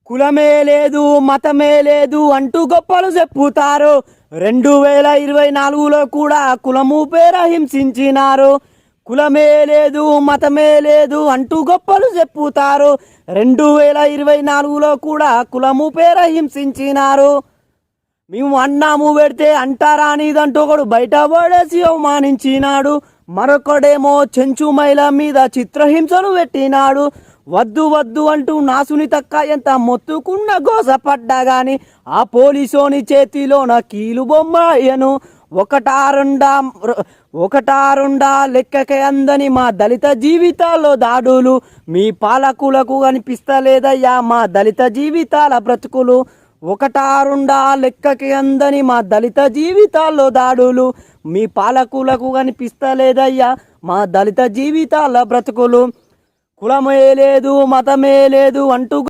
కులమే లేదు మతమే లేదు అంటూ గొప్పలు చెప్పుతారు. 2024లో కూడా కులము పేర హింసించినారు. కులమే లేదు మతమే లేదు అంటూ గొప్పలు చెప్పుతారు. 2024లో కూడా కులము పేర హింసించినారు. మేము అన్నాము పెడితే అంటారా అనేదంటూ ఒకడు బయట పడేసి అవమానించినాడు. మరొకడేమో చెంచు మహిళ మీద చిత్రహింసలు పెట్టినాడు. వద్దు వద్దు అంటూ నాసుని తక్క ఎంత మొత్తుకున్న గోసపడ్డా గాని ఆ పోలీసోని చేతిలోన కీలు బొమ్మ అయ్యను. ఒకటా రెండా లెక్కకే అందని మా దళిత జీవితాల్లో దాడులు. మీ పాలకులకు కనిపిస్తలేదయ్యా మా దళిత జీవితాల బ్రతుకులు. ఒకటా రెండా లెక్కకి అందని మా దళిత జీవితాల్లో దాడులు. మీ పాలకులకు కనిపిస్తలేదయ్యా మా దళిత జీవితాల బ్రతుకులు. కులమే లేదు మతమే లేదు అంటూ